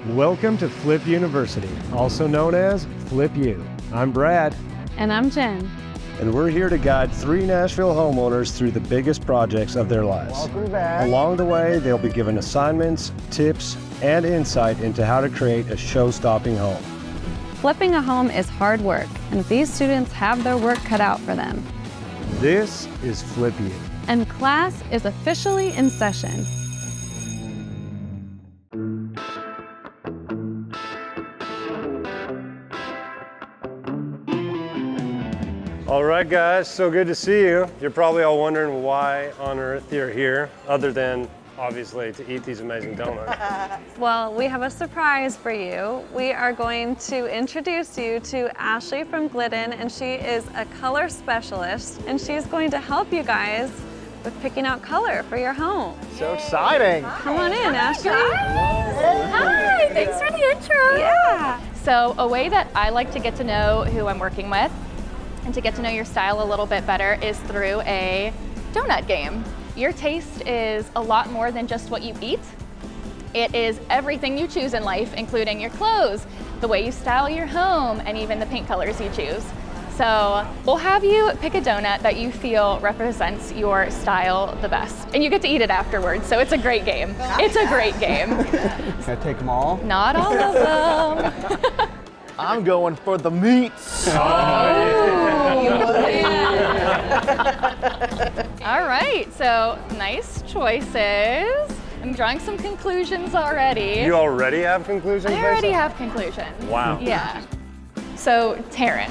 Welcome to Flip University, also known as Flip U. I'm Brad. And I'm Jen. And we're here to guide 3 Nashville homeowners through the biggest projects of their lives. Welcome back. Along the way, they'll be given assignments, tips, and insight into how to create a show-stopping home. Flipping a home is hard work, and these students have their work cut out for them. This is Flip U. And class is officially in session. All right, guys, so good to see you. You're probably all wondering why on earth you're here, other than obviously to eat these amazing donuts. Well, we have a surprise for you. We are going to introduce you to Ashley from Glidden, and she is a color specialist, and she's going to help you guys with picking out color for your home. So exciting. Come on in, Ashley. Hi, thanks for the intro. Yeah. So a way that I like to get to know who I'm working with and to get to know your style a little bit better is through a donut game. Your taste is a lot more than just what you eat. It is everything you choose in life, including your clothes, the way you style your home, and even the paint colors you choose. So we'll have you pick a donut that you feel represents your style the best. And you get to eat it afterwards, so it's a great game. It's a great game. Can I take them all? Not all of them. I'm going for the meats. All right, so nice choices. I'm drawing some conclusions already. You already have conclusions? I already have conclusions. Wow. Yeah. So Taryn,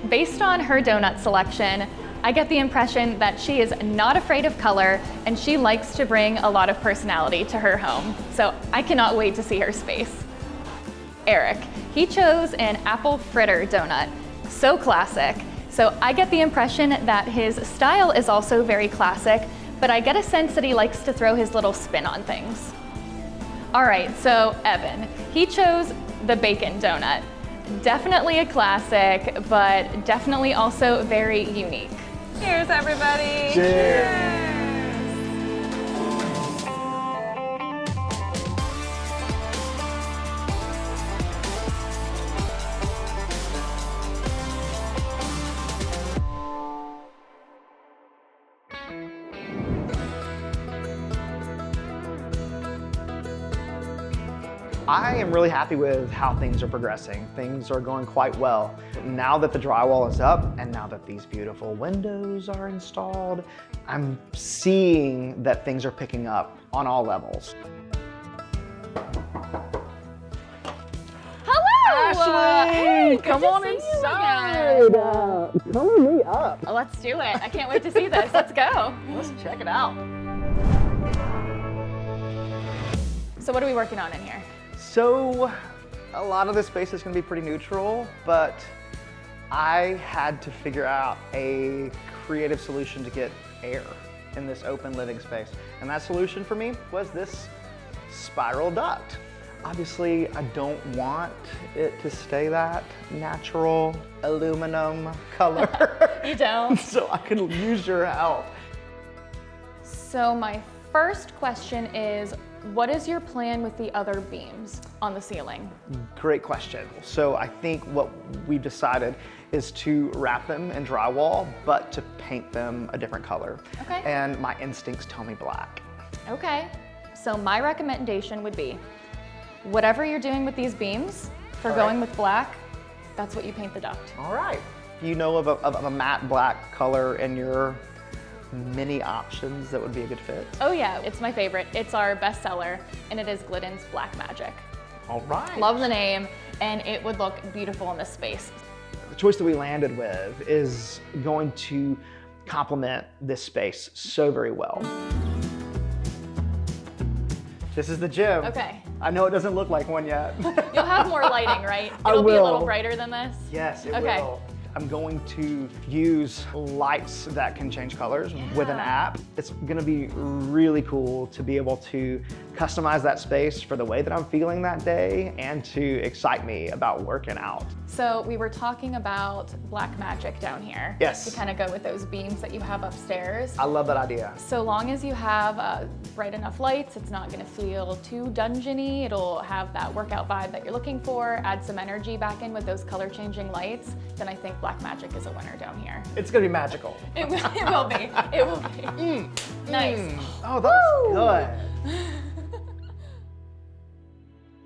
based on her donut selection, I get the impression that she is not afraid of color and she likes to bring a lot of personality to her home. So I cannot wait to see her space. Eric, he chose an apple fritter donut. So classic. So I get the impression that his style is also very classic, but I get a sense that he likes to throw his little spin on things. All right, so Evan, he chose the bacon donut. Definitely a classic, but definitely also very unique. Cheers, everybody. Cheers. I am really happy with how things are progressing. Things are going quite well. Now that the drywall is up and now that these beautiful windows are installed, I'm seeing that things are picking up on all levels. Hello! Ashley, Good come to on see you inside. again. Color me up. Let's do it. I can't wait to see this. Let's go. Let's check it out. So what are we working on in here? So, a lot of this space is going to be pretty neutral, but I had to figure out a creative solution to get air in this open living space. And that solution for me was this spiral duct. Obviously, I don't want it to stay that natural aluminum color. You don't? So I could use your help. So my first question is, what is your plan with the other beams on the ceiling? Great question. So I think what we've decided is to wrap them in drywall, but to paint them a different color. Okay. And my instincts tell me black. Okay, so my recommendation would be, whatever you're doing with these beams, for going with black, that's what you paint the duct. All right. You know of a matte black color in your many options that would be a good fit? Oh yeah, it's my favorite. It's our bestseller, and it is Glidden's Black Magic. All right. Love the name, and it would look beautiful in this space. The choice that we landed with is going to complement this space so very well. This is the gym. Okay. I know it doesn't look like one yet. You'll have more lighting, right? I It'll be a will. little brighter than this? Yes, it Okay. will. I'm going to use lights that can change colors with an app. It's gonna be really cool to be able to customize that space for the way that I'm feeling that day and to excite me about working out. So we were talking about black magic down here. Yes. To kind of go with those beams that you have upstairs. I love that idea. So long as you have bright enough lights, it's not gonna feel too dungeony. It'll have that workout vibe that you're looking for, add some energy back in with those color changing lights, then I think black magic is a winner down here. It's gonna be magical. It will be, it will be. Nice. Oh, that was good.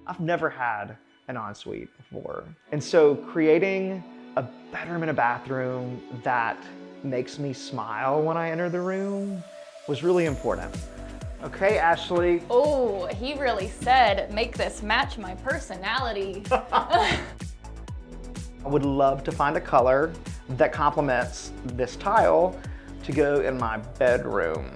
I've never had an ensuite before. And so creating a bedroom and a bathroom that makes me smile when I enter the room was really important. Okay, Ashley. Oh, he really said, make this match my personality. I would love to find a color that complements this tile to go in my bedroom.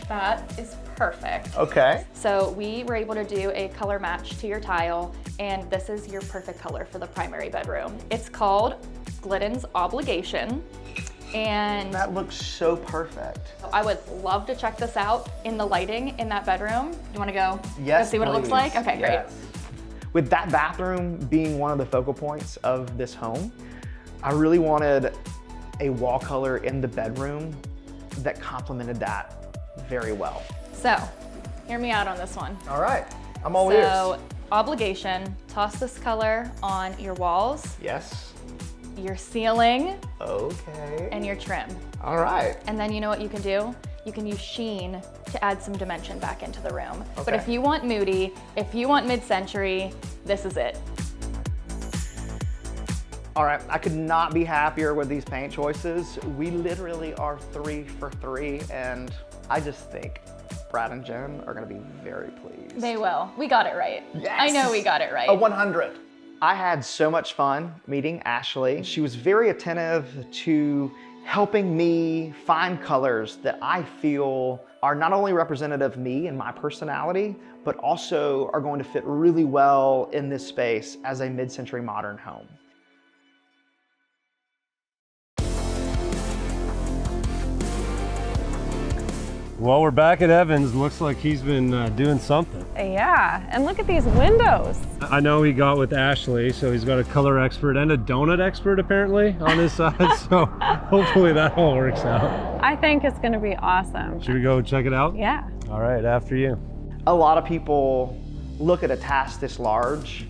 That is perfect. Okay. So we were able to do a color match to your tile, and this is your perfect color for the primary bedroom. It's called Glidden's Obligation, and That looks so perfect. I would love to check this out in the lighting in that bedroom. You wanna go? Yes, Go see what it looks please. like? Okay, great. Yes. With that bathroom being one of the focal points of this home, I really wanted a wall color in the bedroom that complemented that very well. So, hear me out on this one. All right, I'm all So, ears. Obligation, toss this color on your walls, Yes. your ceiling, Okay. and your trim. All right. And then you know what you can do? You can use sheen to add some dimension back into the room. But Okay. if you want moody, if you want mid-century, this is it. All right, I could not be happier with these paint choices. We literally are 3 for 3, and I just think Brad and Jen are gonna be very pleased. They will. We got it right. Yes. I know we got it right. A 100. I had so much fun meeting Ashley. She was very attentive to helping me find colors that I feel are not only representative of me and my personality, but also are going to fit really well in this space as a mid-century modern home. Well, we're back at Evans. Looks like he's been doing something. Yeah, and look at these windows. I know he got with Ashley, so he's got a color expert and a donut expert apparently on his side. So hopefully that all works out. I think it's gonna be awesome. Should we go check it out? Yeah. All right, after you. A lot of people look at a task this large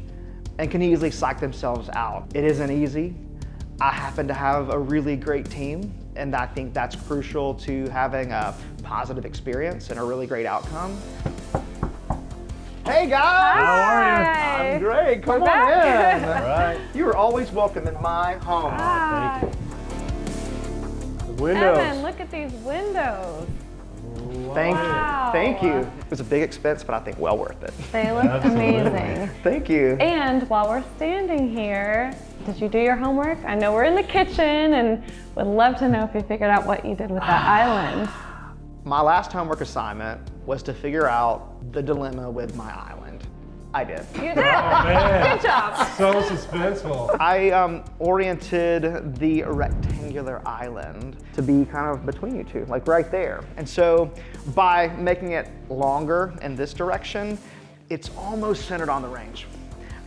and can easily psych themselves out. It isn't easy. I happen to have a really great team, and I think that's crucial to having a positive experience and a really great outcome. Hey guys! Hi. I'm great, come We're on back. in. All right. You are always welcome in my home. Hi. Thank you. The windows. Evan, look at these windows. Wow. Thank you. It was a big expense, but I think well worth it. They look Absolutely. amazing. Thank you. And while we're standing here, did you do your homework? I know we're in the kitchen and would love to know if you figured out what you did with that island. My last homework assignment was to figure out the dilemma with my island. I did. You did. Man. Good job. So suspenseful. I oriented the rectangular island to be kind of between you two, like right there. And so by making it longer in this direction, it's almost centered on the range.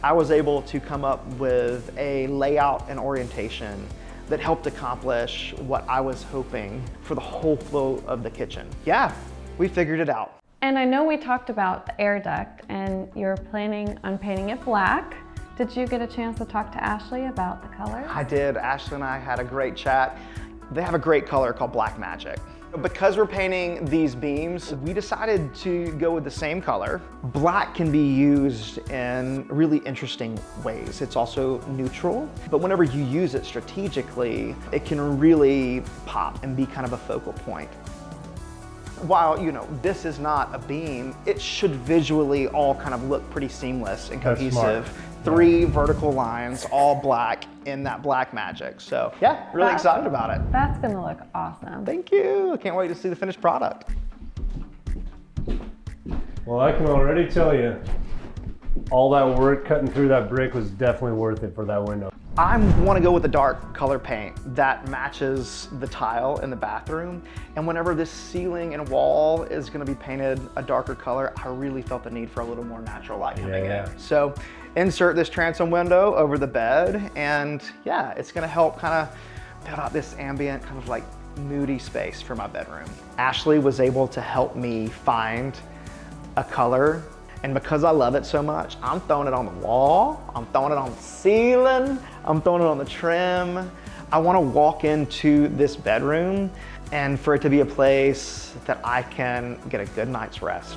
I was able to come up with a layout and orientation that helped accomplish what I was hoping for the whole flow of the kitchen. Yeah, we figured it out. And I know we talked about the air duct and you're planning on painting it black. Did you get a chance to talk to Ashley about the color? I did. Ashley and I had a great chat. They have a great color called Black Magic. Because we're painting these beams, we decided to go with the same color. Black can be used in really interesting ways. It's also neutral, but whenever you use it strategically, it can really pop and be kind of a focal point. While, you know, this is not a beam, it should visually all kind of look pretty seamless and That's cohesive. smart. 3 vertical lines, all black in that Black Magic. So yeah, really excited about it. That's gonna look awesome. Thank you. I can't wait to see the finished product. Well, I can already tell you, all that work cutting through that brick was definitely worth it for that window. I want to go with a dark color paint that matches the tile in the bathroom. And whenever this ceiling and wall is going to be painted a darker color, I really felt the need for a little more natural light coming Yeah. in. So insert this transom window over the bed, and yeah, it's gonna help kind of build out this ambient, kind of like moody space for my bedroom. Ashley was able to help me find a color, and because I love it so much, I'm throwing it on the wall, I'm throwing it on the ceiling, I'm throwing it on the trim. I want to walk into this bedroom and for it to be a place that I can get a good night's rest.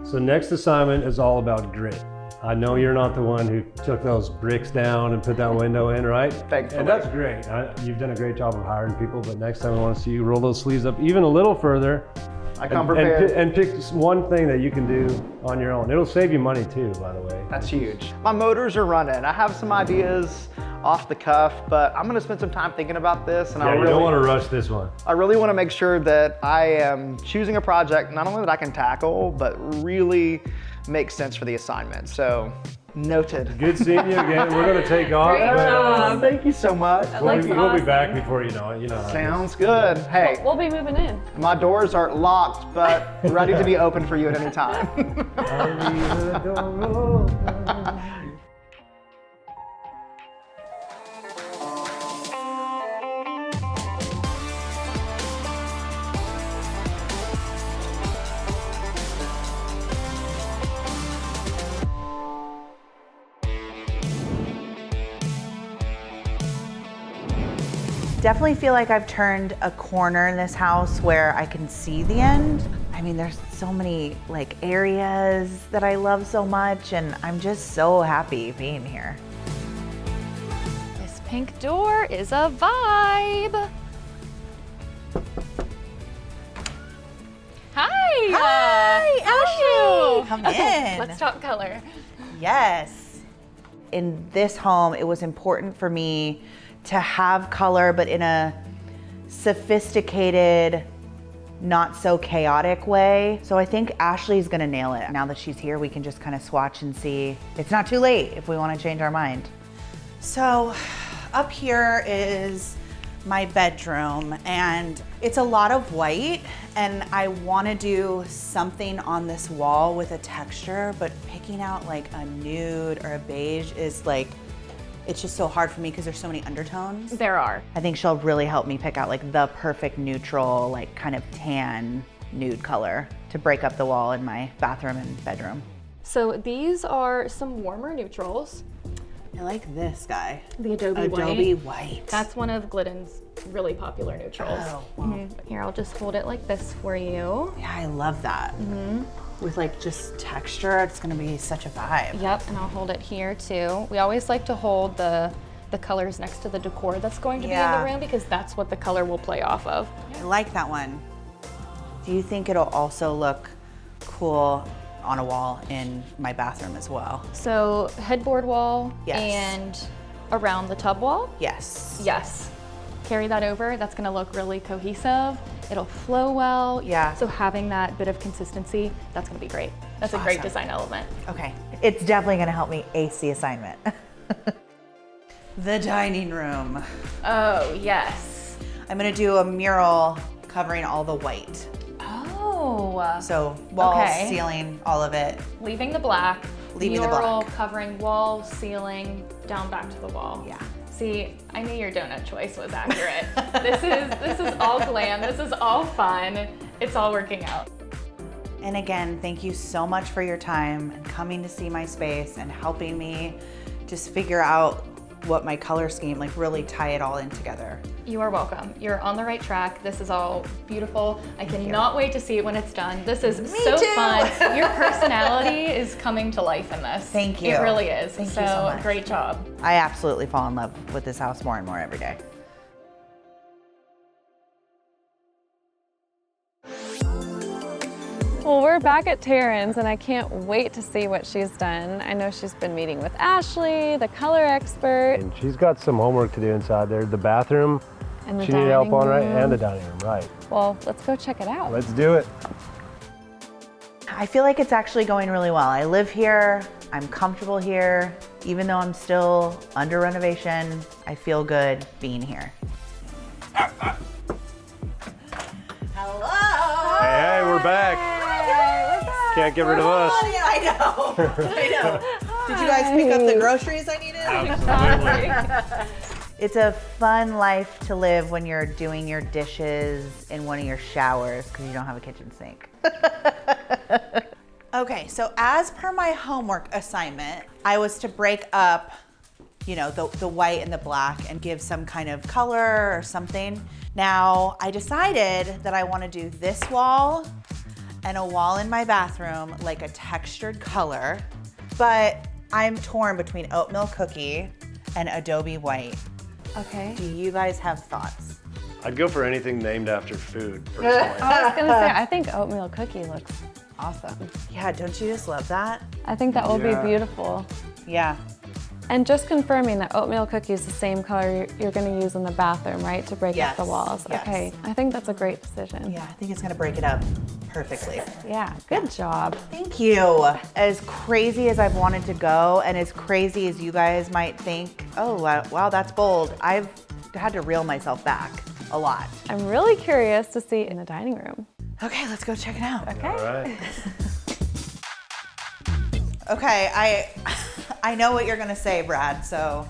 So next assignment is all about grit. I know you're not the one who took those bricks down and put that window in, right? Thankfully. And that's great. You've done a great job of hiring people, but next time I want to see you roll those sleeves up even a little further. I come prepared. And pick one thing that you can do on your own. It'll save you money too, by the way. That's huge. My motors are running. I have some ideas off the cuff, but I'm gonna spend some time thinking about this. And Yeah, you don't want to rush this one. I really want to make sure that I am choosing a project, not only that I can tackle, but really makes sense for the assignment. So, noted. Good seeing you again. We're going to take off. Great job. Thank you so much. We'll be back before you know it. You know how it is. Sounds good. Hey, We'll be moving in. my doors are locked, but ready to be open for you at any time. I'll leave the door open. Definitely feel like I've turned a corner in this house where I can see the end. I mean, there's so many like areas that I love so much, and I'm just so happy being here. This pink door is a vibe. Hi. Hi, how are you? Come Okay, in. let's talk color. Yes. In this home, it was important for me to have color, but in a sophisticated, not so chaotic way. So I think Ashley's gonna nail it. Now that she's here, we can just kind of swatch and see. It's not too late if we wanna change our mind. So up here is my bedroom, and it's a lot of white, and I wanna do something on this wall with a texture, but picking out like a nude or a beige is like, it's just so hard for me because there's so many undertones. There are. I think she'll really help me pick out like the perfect neutral, like kind of tan nude color to break up the wall in my bathroom and bedroom. So these are some warmer neutrals. I like this guy. The Adobe White. That's one of Glidden's really popular neutrals. Oh, wow. Here, I'll just hold it like this for you. Yeah, I love that. With like just texture, it's gonna be such a vibe. Yep, and I'll hold it here too. We always like to hold the colors next to the decor that's going to be in Yeah. the room because that's what the color will play off of. I like that one. Do you think it'll also look cool on a wall in my bathroom as well? So headboard wall Yes. and around the tub wall? Yes. Yes. Carry that over, that's gonna look really cohesive. It'll flow well. Yeah. So having that bit of consistency, that's gonna be great. That's a great Awesome. design element. Okay. It's definitely gonna help me ace the assignment. The dining room. Oh, yes. I'm gonna do a mural covering all the white. Oh. So walls, Okay. ceiling, all of it. Leaving the black. Leaving the mural black. covering wall, ceiling, down back to the wall. Yeah. See, I knew your donut choice was accurate. This is all glam. This is all fun. It's all working out. And again, thank you so much for your time and coming to see my space and helping me just figure out what my color scheme, like really tie it all in together. You are welcome. You're on the right track. This is all beautiful. I cannot wait to see it when it's done. This is so too. fun. Your personality is coming to life in this. Thank you. It really is. Thank you so much. Great job. I absolutely fall in love with this house more and more every day. Well, we're back at Taryn's and I can't wait to see what she's done. I know she's been meeting with Ashley, the color expert. And she's got some homework to do inside there. The bathroom, And the she needed help dining on, right? room. And the dining room, right. Well, let's go check it out. Let's do it. I feel like it's actually going really well. I live here, I'm comfortable here. Even though I'm still under renovation, I feel good being here. Hello! Hey, we're back. Hey, what's up? Can't get rid of us. I know. I know. Did you guys pick up the groceries I needed? Absolutely. It's a fun life to live when you're doing your dishes in one of your showers because you don't have a kitchen sink. Okay, so as per my homework assignment, I was to break up, you know, the white and the black and give some kind of color or something. Now, I decided that I want to do this wall and a wall in my bathroom, like a textured color, but I'm torn between oatmeal cookie and adobe white. Okay. Do you guys have thoughts? I'd go for anything named after food, personally. I was gonna say, I think oatmeal cookie looks awesome. Yeah, don't you just love that? I think that will Yeah. be beautiful. Yeah. And just confirming that oatmeal cookie is the same color you're gonna use in the bathroom, right? To break up the Yes, walls. yes. Okay, I think that's a great decision. Yeah, I think it's gonna break it up perfectly. Yeah, good job. Thank you. As crazy as I've wanted to go and as crazy as you guys might think, oh, wow, that's bold, I've had to reel myself back a lot. I'm really curious to see in the dining room. Okay, let's go check it out. Okay. All right. Okay, I know what you're gonna say, Brad, so,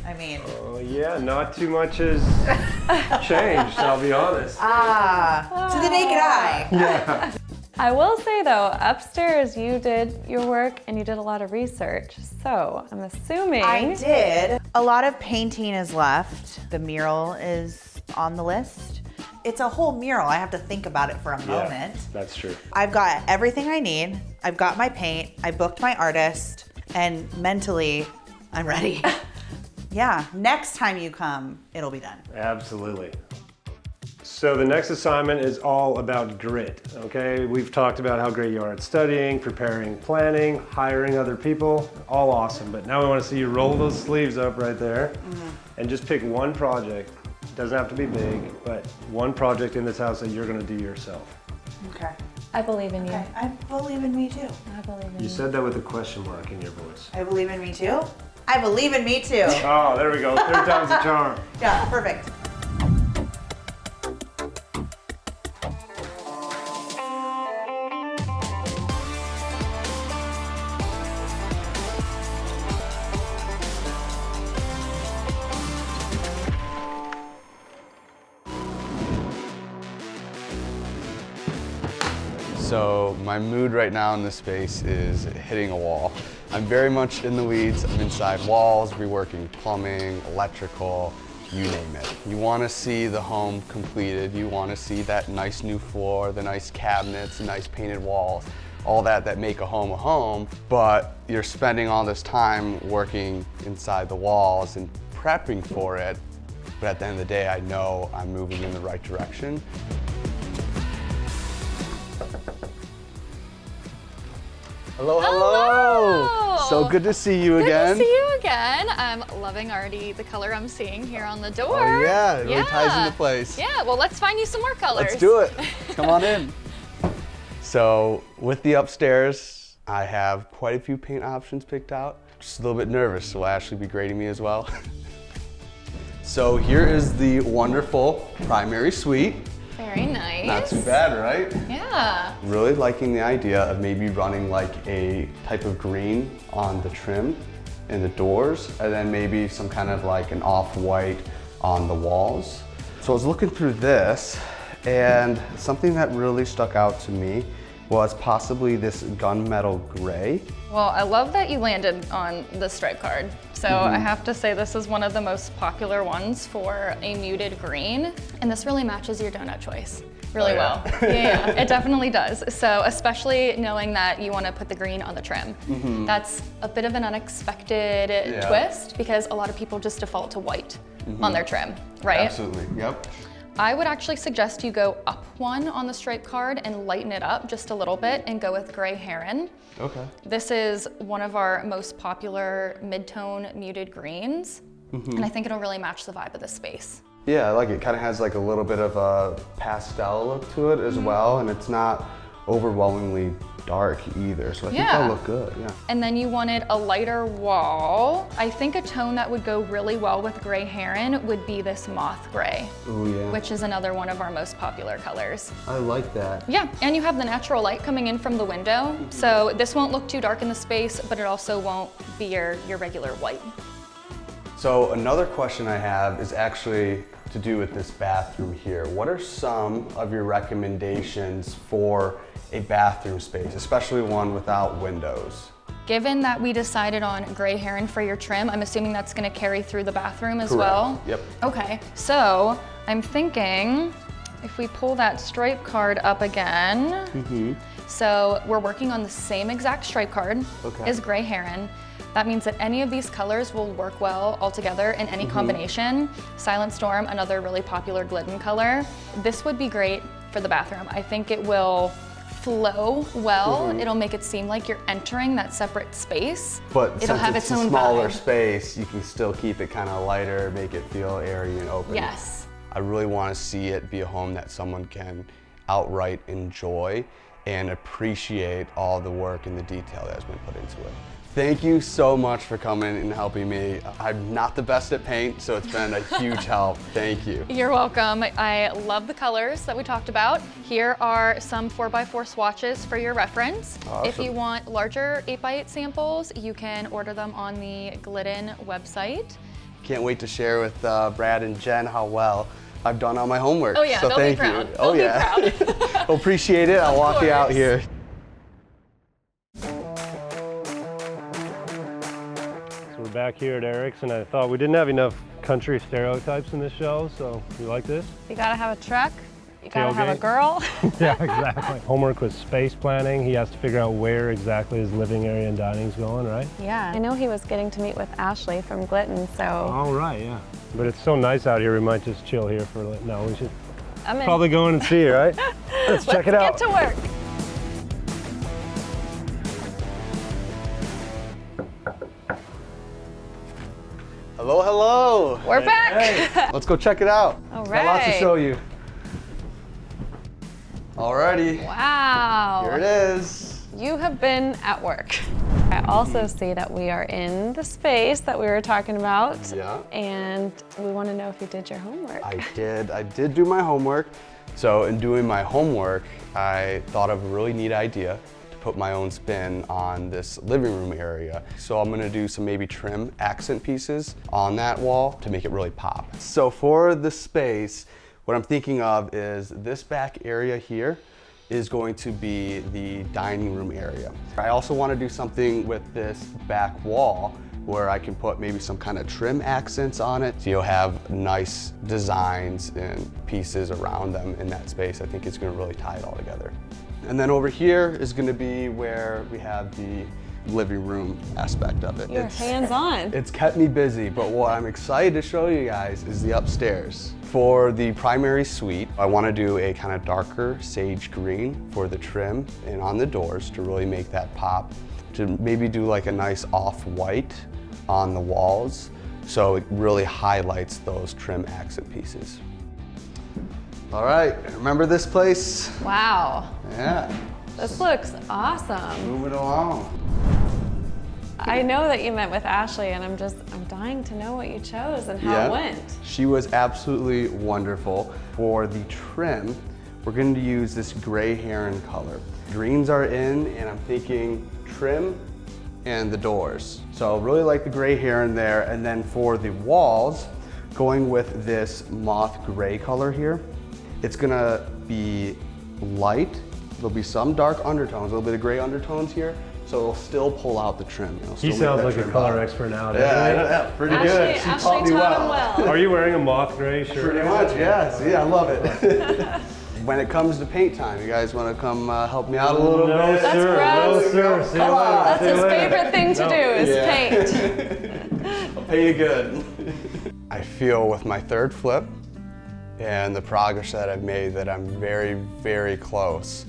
I mean. Oh yeah, not too much has changed, I'll be honest. To the naked eye. I will say though, upstairs you did your work and you did a lot of research. So I'm assuming. I did. A lot of painting is left. The mural is on the list. It's a whole mural. I have to think about it for a moment. That's true. I've got everything I need. I've got my paint. I booked my artist. And mentally, I'm ready. Yeah, next time you come, it'll be done. Absolutely. So the next assignment is all about grit, okay? We've talked about how great you are at studying, preparing, planning, hiring other people, all awesome. But now we want to see you roll those sleeves up right there and just pick one project. It doesn't have to be big, but one project in this house that you're going to do yourself. Okay. I believe in you. Okay, I believe in me too. I believe in You said that with a question mark in your voice. I believe in me too. I believe in me too. Oh, there we go. Third time's a charm. Yeah, perfect. So my mood right now in this space is hitting a wall. I'm very much in the weeds. I'm inside walls, reworking plumbing, electrical, you name it. You want to see the home completed. You want to see that nice new floor, the nice cabinets, the nice painted walls, all that make a home, but you're spending all this time working inside the walls and prepping for it. But at the end of the day, I know I'm moving in the right direction. Hello, hello! So good to see you again. Good to see you again. I'm loving already the color I'm seeing here on the door. Oh yeah, it really ties into place. Yeah, well let's find you some more colors. Let's do it. Come on in. So with the upstairs, I have quite a few paint options picked out. Just a little bit nervous. Will Ashley be grading me as well? So here is the wonderful primary suite. Very nice. Not too bad, right? Yeah. Really liking the idea of maybe running like a type of green on the trim and the doors, and then maybe some kind of like an off-white on the walls. So I was looking through this, and something that really stuck out to me was possibly this gunmetal gray. Well, I love that you landed on the stripe card. So I have to say this is one of the most popular ones for a muted green. And this really matches your donut choice really well. Yeah, it definitely does. So especially knowing that you want to put the green on the trim. That's a bit of an unexpected twist because a lot of people just default to white on their trim, right? Absolutely, yep. I would actually suggest you go up one on the stripe card and lighten it up just a little bit and go with gray heron. Okay. This is one of our most popular mid-tone muted greens, and I think it'll really match the vibe of this space. Yeah, I like it. Kind of has like a little bit of a pastel look to it as well, and it's not overwhelmingly dark either, so I think that'll look good, yeah. And then you wanted a lighter wall. I think a tone that would go really well with gray heron would be this moth gray. Oh yeah. Which is another one of our most popular colors. I like that. Yeah, and you have the natural light coming in from the window, so this won't look too dark in the space, but it also won't be your regular white. So another question I have is actually to do with this bathroom here. What are some of your recommendations for a bathroom space, especially one without windows? Given that we decided on gray heron for your trim, I'm assuming that's gonna carry through the bathroom as Correct. well? Yep. Okay, so I'm thinking if we pull that stripe card up again, so we're working on the same exact stripe card as gray heron. That means that any of these colors will work well all together in any combination. Silent Storm, another really popular Glidden color. This would be great for the bathroom. I think it will flow well. It'll make it seem like you're entering that separate space. But it'll have its own smaller vibe. space, you can still keep it kind of lighter, make it feel airy and open. Yes. I really want to see it be a home that someone can outright enjoy and appreciate all the work and the detail that has been put into it. Thank you so much for coming and helping me. I'm not the best at paint, so it's been a huge help. Thank you. You're welcome. I love the colors that we talked about. Here are some 4x4 swatches for your reference. Awesome. If you want larger 8x8 samples, you can order them on the Glidden website. Can't wait to share with Brad and Jen how well I've done on my homework. Oh yeah, so they'll thank be proud. you. They'll Oh yeah. be proud. Appreciate it. I'll walk you out course. here. So we're back here at Eric's, and I thought we didn't have enough country stereotypes in this show, so you like this? You gotta have a truck. You gotta have a Tailgate. girl. Yeah, exactly. Homework was space planning. He has to figure out where exactly his living area and dining's going, right? Yeah. I know he was getting to meet with Ashley from Glidden, so All right, yeah. But it's so nice out here, we might just chill here for a little. No, we should I'm in. probably go in and see, right? Let's check it out. Get to work. Hello, hello. We're back. Let's go check it out. All Got lots to right. show you. Alrighty, Wow. here it is. You have been at work. I also see that we are in the space that we were talking about. Yeah. And we want to know if you did your homework. I did do my homework. So in doing my homework, I thought of a really neat idea to put my own spin on this living room area. So I'm gonna do some maybe trim accent pieces on that wall to make it really pop. So for the space, what I'm thinking of is this back area here is going to be the dining room area. I also want to do something with this back wall where I can put maybe some kind of trim accents on it. So you'll have nice designs and pieces around them in that space. I think it's going to really tie it all together. And then over here is going to be where we have the living room aspect of it. You're hands-on. It's kept me busy, but what I'm excited to show you guys is the upstairs. For the primary suite, I want to do a kind of darker sage green for the trim and on the doors to really make that pop. To maybe do like a nice off-white on the walls, so it really highlights those trim accent pieces. All right, remember this place? Wow. Yeah. This looks awesome. Move it along. I know that you met with Ashley, and I'm dying to know what you chose and how it went. She was absolutely wonderful. For the trim, we're going to use this gray heron color. Greens are in, and I'm thinking trim and the doors. So really like the gray heron there. And then for the walls, going with this moth gray color here. It's gonna be light. There'll be some dark undertones, a little bit of gray undertones here. So it'll still pull out the trim. He sounds like a color expert now, doesn't Yeah, pretty good. She Ashley taught me taught him well. Are you wearing a moth gray shirt? Pretty much, yes. Yeah, I love it. When it comes to paint time, you guys want to come help me out a little No, bit? That's sir. gross. No, sir. See you later. That's See you his later. favorite thing to do is Yeah. paint. I'll pay you good. I feel with my third flip and the progress that I've made that I'm very, very close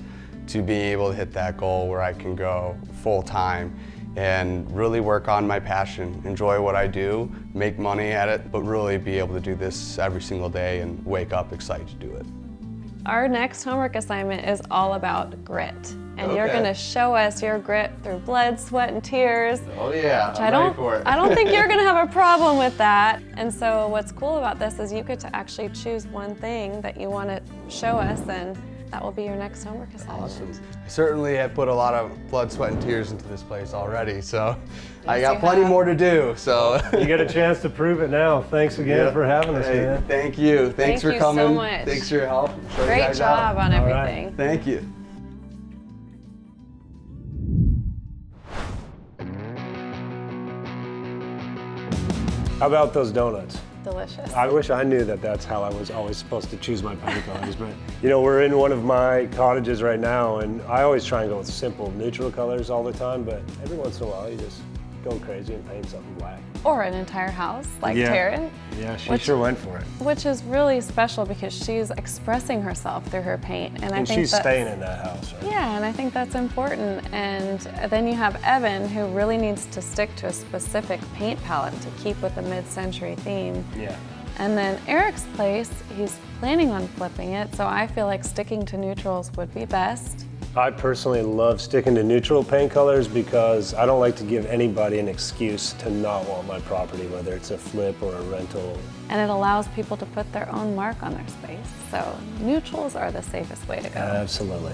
to being able to hit that goal where I can go full time and really work on my passion, enjoy what I do, make money at it, but really be able to do this every single day and wake up excited to do it. Our next homework assignment is all about grit. And you're Okay. gonna show us your grit through blood, sweat, and tears. Oh yeah, Which I'm ready for it. I don't think you're gonna have a problem with that. And so what's cool about this is you get to actually choose one thing that you wanna show us, and that will be your next homework assignment. Awesome. I certainly have put a lot of blood, sweat, and tears into this place already, so I Yes, got you plenty have. more to do, so. You get a chance to prove it now. Thanks again for having us, Hey, man. thank you. Thanks Thank for you so coming. much. Thanks for your help. Show you Great guys out. job on All right. everything. Thank you. How about those donuts? Delicious. I wish I knew that that's how I was always supposed to choose my paint colors, but you know, we're in one of my cottages right now, and I always try and go with simple neutral colors all the time, but every once in a while you just go crazy and paint something black. Or an entire house, like Yeah. Taryn. Yeah, she Which- sure went for it. Which is really special because she's expressing herself through her paint. And I And think she's that's- staying in that house, right? Yeah, and I think that's important. And then you have Evan, who really needs to stick to a specific paint palette to keep with the mid-century theme. Yeah. And then Eric's place, he's planning on flipping it, so I feel like sticking to neutrals would be best. I personally love sticking to neutral paint colors because I don't like to give anybody an excuse to not want my property, whether it's a flip or a rental. And it allows people to put their own mark on their space. So neutrals are the safest way to go. Absolutely.